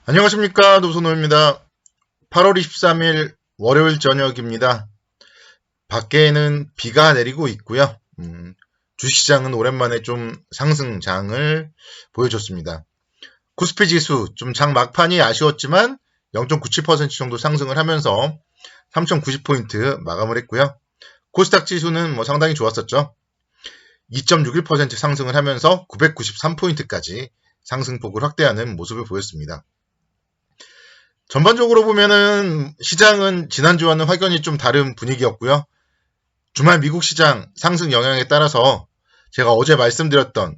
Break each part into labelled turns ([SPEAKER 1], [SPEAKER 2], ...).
[SPEAKER 1] 안녕하십니까, 노선호입니다. 8월 23일 월요일 저녁입니다. 밖에는 비가 내리고 있고요. 주식시장은 오랜만에 좀 상승장을 보여줬습니다. 코스피 지수 좀 장 막판이 아쉬웠지만 0.97% 정도 상승을 하면서 3,090포인트 마감을 했고요. 코스닥 지수는 상당히 좋았었죠. 2.61% 상승을 하면서 993포인트까지 상승폭을 확대하는 모습을 보였습니다. 전반적으로 보면은 시장은 지난주와는 확연히 좀 다른 분위기였고요. 주말 미국 시장 상승 영향에 따라서 제가 어제 말씀드렸던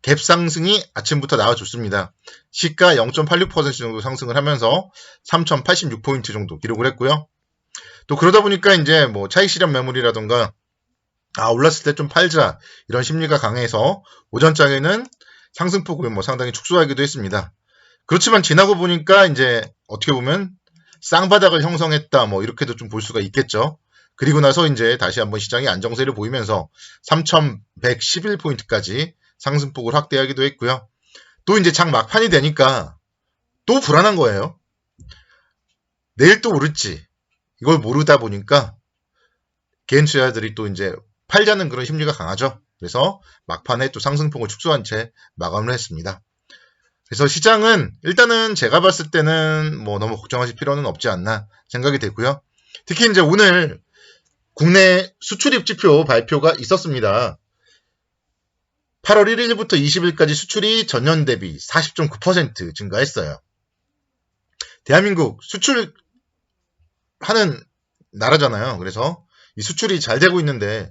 [SPEAKER 1] 갭 상승이 아침부터 나와줬습니다. 시가 0.86% 정도 상승을 하면서 3,086포인트 정도 기록을 했고요. 또 그러다 보니까 이제 차익 실현 매물이라던가 올랐을 때 좀 팔자 이런 심리가 강해서 오전장에는 상승폭을 상당히 축소하기도 했습니다. 그렇지만 지나고 보니까 이제 어떻게 보면 쌍바닥을 형성했다 이렇게도 좀 볼 수가 있겠죠. 그리고 나서 이제 다시 한번 시장이 안정세를 보이면서 3,111포인트까지 상승폭을 확대하기도 했고요. 또 이제 장 막판이 되니까 또 불안한 거예요. 내일 또 오를지 이걸 모르다 보니까 개인 투자자들이 또 이제 팔자는 그런 심리가 강하죠. 그래서 막판에 또 상승폭을 축소한 채 마감을 했습니다. 그래서 시장은 일단은 제가 봤을 때는 너무 걱정하실 필요는 없지 않나 생각이 되고요. 특히 이제 오늘 국내 수출입 지표 발표가 있었습니다. 8월 1일부터 20일까지 수출이 전년 대비 40.9% 증가했어요. 대한민국 수출하는 나라잖아요. 그래서 이 수출이 잘 되고 있는데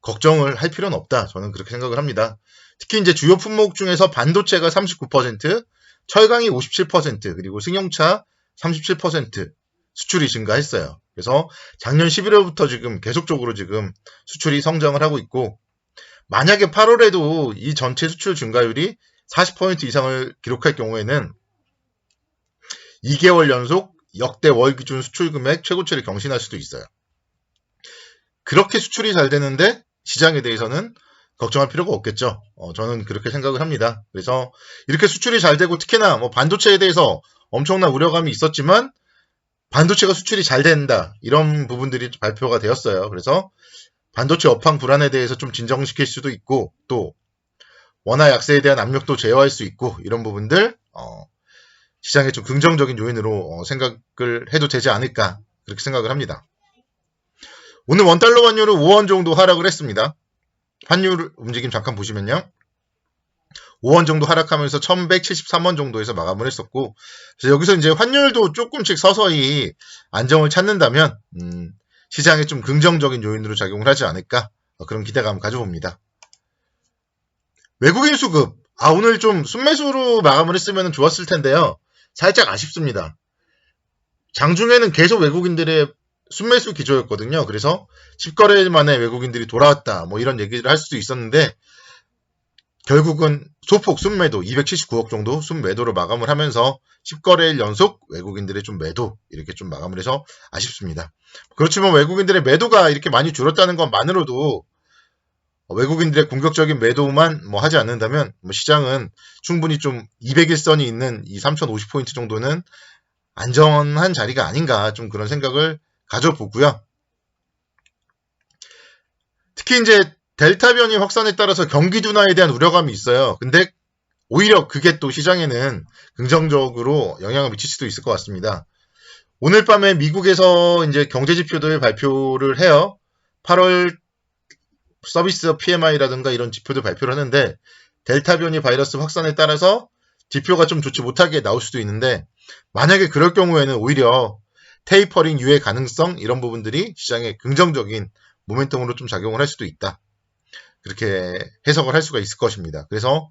[SPEAKER 1] 걱정을 할 필요는 없다. 저는 그렇게 생각을 합니다. 특히 이제 주요 품목 중에서 반도체가 39%, 철강이 57%, 그리고 승용차 37% 수출이 증가했어요. 그래서 작년 11월부터 지금 계속적으로 지금 수출이 성장을 하고 있고, 만약에 8월에도 이 전체 수출 증가율이 40% 이상을 기록할 경우에는 2개월 연속 역대 월 기준 수출 금액 최고치를 경신할 수도 있어요. 그렇게 수출이 잘 되는데 시장에 대해서는 걱정할 필요가 없겠죠. 저는 그렇게 생각을 합니다. 그래서 이렇게 수출이 잘 되고 특히나 반도체에 대해서 엄청난 우려감이 있었지만 반도체가 수출이 잘 된다 이런 부분들이 발표가 되었어요. 그래서 반도체 업황 불안에 대해서 좀 진정시킬 수도 있고 또 원화 약세에 대한 압력도 제어할 수 있고 이런 부분들 시장의 좀 긍정적인 요인으로 생각을 해도 되지 않을까 그렇게 생각을 합니다. 오늘 원달러 환율은 5원 정도 하락을 했습니다. 환율 움직임 잠깐 보시면요. 5원 정도 하락하면서 1173원 정도에서 마감을 했었고, 그래서 여기서 이제 환율도 조금씩 서서히 안정을 찾는다면, 시장에 좀 긍정적인 요인으로 작용을 하지 않을까, 그런 기대감을 가져봅니다. 외국인 수급, 오늘 좀 순매수로 마감을 했으면 좋았을 텐데요. 살짝 아쉽습니다. 장중에는 계속 외국인들의 순매수 기조였거든요. 그래서 10거래일 만에 외국인들이 돌아왔다 이런 얘기를 할 수도 있었는데 결국은 소폭 순매도 279억 정도 순매도로 마감을 하면서 10거래일 연속 외국인들의 좀 매도 이렇게 좀 마감을 해서 아쉽습니다. 그렇지만 외국인들의 매도가 이렇게 많이 줄었다는 것만으로도 외국인들의 공격적인 매도만 하지 않는다면 시장은 충분히 좀 200일선이 있는 이 3050포인트 정도는 안전한 자리가 아닌가 좀 그런 생각을 가져보고요. 특히 이제 델타 변이 확산에 따라서 경기 둔화에 대한 우려감이 있어요. 근데 오히려 그게 또 시장에는 긍정적으로 영향을 미칠 수도 있을 것 같습니다. 오늘 밤에 미국에서 이제 경제 지표들 발표를 해요. 8월 서비스 PMI라든가 이런 지표들 발표를 하는데 델타 변이 바이러스 확산에 따라서 지표가 좀 좋지 못하게 나올 수도 있는데 만약에 그럴 경우에는 오히려 테이퍼링 유예 가능성 이런 부분들이 시장에 긍정적인 모멘텀으로 좀 작용을 할 수도 있다. 그렇게 해석을 할 수가 있을 것입니다. 그래서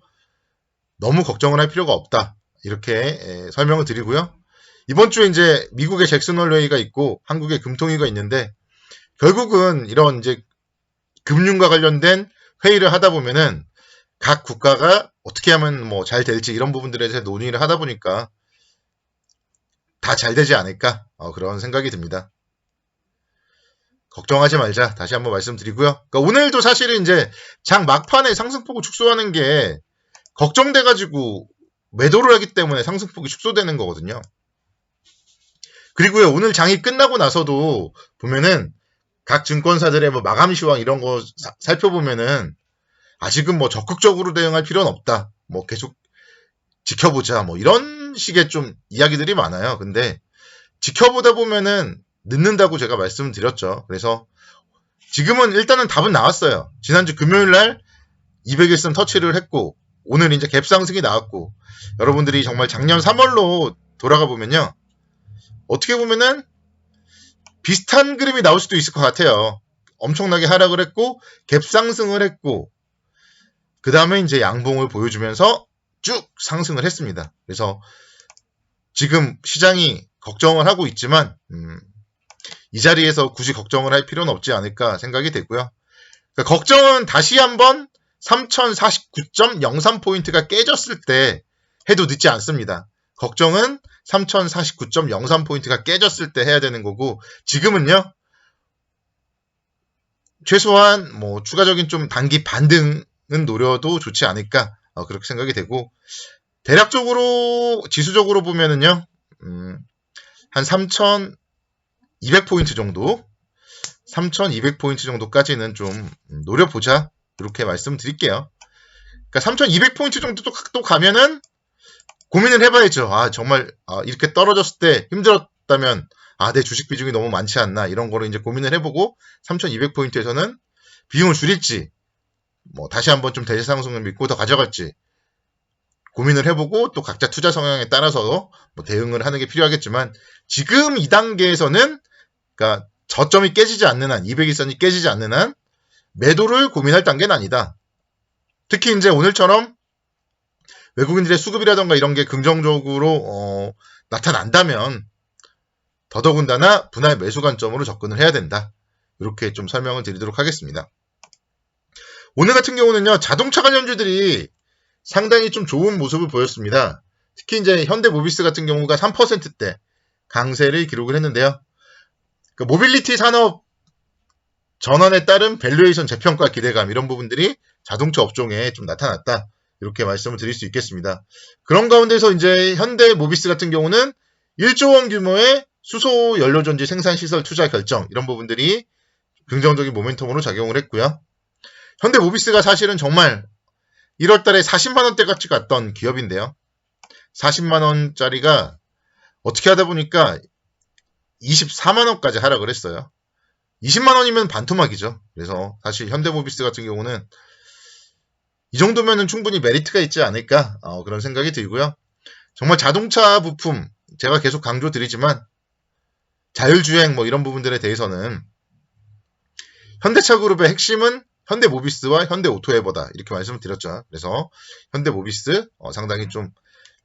[SPEAKER 1] 너무 걱정을 할 필요가 없다. 이렇게 설명을 드리고요. 이번 주에 이제 미국의 잭슨홀 회의가 있고 한국의 금통위가 있는데 결국은 이런 이제 금융과 관련된 회의를 하다 보면은 각 국가가 어떻게 하면 잘 될지 이런 부분들에 대해서 논의를 하다 보니까 다 잘 되지 않을까 그런 생각이 듭니다. 걱정하지 말자 다시 한번 말씀드리고요. 그러니까 오늘도 사실은 이제 장 막판에 상승폭을 축소하는 게 걱정돼가지고 매도를 하기 때문에 상승폭이 축소되는 거거든요. 그리고요, 오늘 장이 끝나고 나서도 보면은 각 증권사들의 뭐 마감 시황 이런 거 살펴보면은 아직은 뭐 적극적으로 대응할 필요는 없다. 뭐 계속 지켜보자. 뭐 이런 식의 좀 이야기들이 많아요. 근데 지켜보다 보면은 늦는다고 제가 말씀드렸죠. 그래서 지금은 일단은 답은 나왔어요. 지난주 금요일 날 200일선 터치를 했고 오늘 이제 갭 상승이 나왔고 여러분들이 정말 작년 3월로 돌아가 보면요. 어떻게 보면은 비슷한 그림이 나올 수도 있을 것 같아요. 엄청나게 하락을 했고 갭 상승을 했고 그 다음에 이제 양봉을 보여주면서 쭉 상승을 했습니다. 그래서 지금 시장이 걱정을 하고 있지만 이 자리에서 굳이 걱정을 할 필요는 없지 않을까 생각이 되고요. 그러니까 걱정은 다시 한번 3049.03포인트가 깨졌을 때 해도 늦지 않습니다. 걱정은 3049.03포인트가 깨졌을 때 해야 되는 거고 지금은요. 최소한 뭐 추가적인 좀 단기 반등은 노려도 좋지 않을까 그렇게 생각이 되고 대략적으로 지수적으로 보면은요. 한 3200포인트 정도 3200포인트 정도까지는 좀 노려보자 이렇게 말씀드릴게요. 그러니까 3200포인트 정도 또 가면은 고민을 해봐야죠. 정말 이렇게 떨어졌을 때 힘들었다면 내 주식 비중이 너무 많지 않나 이런 거를 이제 고민을 해보고 3200포인트에서는 비중을 줄일지 뭐 다시 한번 좀 대세 상승을 믿고 더 가져갈지 고민을 해보고 또 각자 투자 성향에 따라서 뭐 대응을 하는 게 필요하겠지만 지금 이 단계에서는 그러니까 저점이 깨지지 않는 한 200일선이 깨지지 않는 한 매도를 고민할 단계는 아니다. 특히 이제 오늘처럼 외국인들의 수급이라던가 이런 게 긍정적으로 나타난다면 더더군다나 분할 매수 관점으로 접근을 해야 된다. 이렇게 좀 설명을 드리도록 하겠습니다. 오늘 같은 경우는요. 자동차 관련주들이 상당히 좀 좋은 모습을 보였습니다. 특히 이제 현대모비스 같은 경우가 3%대 강세를 기록을 했는데요. 그 모빌리티 산업 전환에 따른 밸류에이션 재평가 기대감 이런 부분들이 자동차 업종에 좀 나타났다. 이렇게 말씀을 드릴 수 있겠습니다. 그런 가운데서 이제 현대모비스 같은 경우는 1조 원 규모의 수소 연료전지 생산시설 투자 결정 이런 부분들이 긍정적인 모멘텀으로 작용을 했고요. 현대모비스가 사실은 정말 1월 달에 40만 원대까지 갔던 기업인데요. 40만 원짜리가 어떻게 하다 보니까 24만 원까지 하락을 했어요. 20만 원이면 반토막이죠. 그래서 사실 현대모비스 같은 경우는 이 정도면은 충분히 메리트가 있지 않을까 그런 생각이 들고요. 정말 자동차 부품 제가 계속 강조드리지만 자율주행 뭐 이런 부분들에 대해서는 현대차 그룹의 핵심은 현대모비스와 현대오토에버다 이렇게 말씀을 드렸죠. 그래서 현대모비스 상당히 좀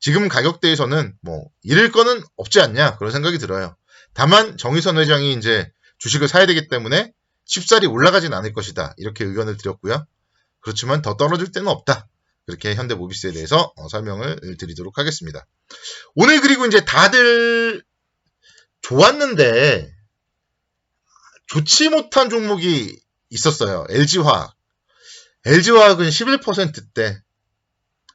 [SPEAKER 1] 지금 가격대에서는 뭐 잃을 거는 없지 않냐 그런 생각이 들어요. 다만 정의선 회장이 이제 주식을 사야 되기 때문에 쉽사리 올라가진 않을 것이다 이렇게 의견을 드렸고요. 그렇지만 더 떨어질 때는 없다. 그렇게 현대모비스에 대해서 설명을 드리도록 하겠습니다. 오늘 그리고 이제 다들 좋았는데 좋지 못한 종목이 있었어요. LG화학. LG화학은 11%대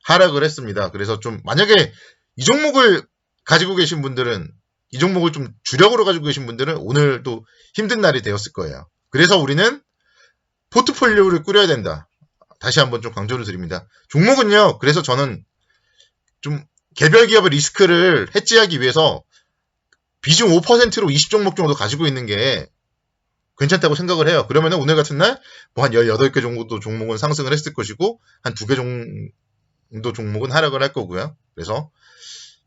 [SPEAKER 1] 하락을 했습니다. 그래서 좀 만약에 이 종목을 가지고 계신 분들은 이 종목을 좀 주력으로 가지고 계신 분들은 오늘도 힘든 날이 되었을 거예요. 그래서 우리는 포트폴리오를 꾸려야 된다. 다시 한번 좀 강조를 드립니다. 종목은요. 그래서 저는 좀 개별 기업의 리스크를 해지하기 위해서 비중 5%로 20종목 정도 가지고 있는 게 괜찮다고 생각을 해요. 그러면 오늘 같은 날 뭐 한 18개 정도 종목은 상승을 했을 것이고 한 2개 정도 종목은 하락을 할 거고요. 그래서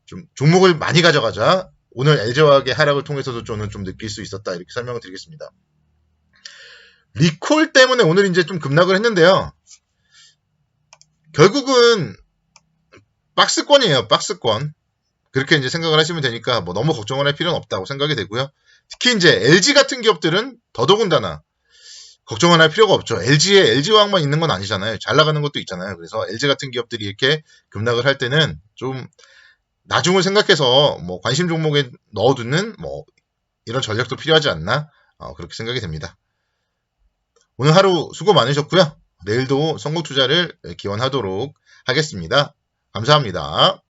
[SPEAKER 1] 좀 종목을 많이 가져가자. 오늘 LG화학의 하락을 통해서도 저는 좀 느낄 수 있었다. 이렇게 설명을 드리겠습니다. 리콜 때문에 오늘 이제 좀 급락을 했는데요. 결국은 박스권이에요. 박스권. 그렇게 이제 생각을 하시면 되니까 뭐 너무 걱정을 할 필요는 없다고 생각이 되고요. 특히 이제 LG 같은 기업들은 더더군다나 걱정을 할 필요가 없죠. LG에 LG화학만 있는 건 아니잖아요. 잘 나가는 것도 있잖아요. 그래서 LG 같은 기업들이 이렇게 급락을 할 때는 좀 나중을 생각해서 뭐 관심 종목에 넣어두는 뭐 이런 전략도 필요하지 않나 그렇게 생각이 됩니다. 오늘 하루 수고 많으셨고요. 내일도 성공 투자를 기원하도록 하겠습니다. 감사합니다.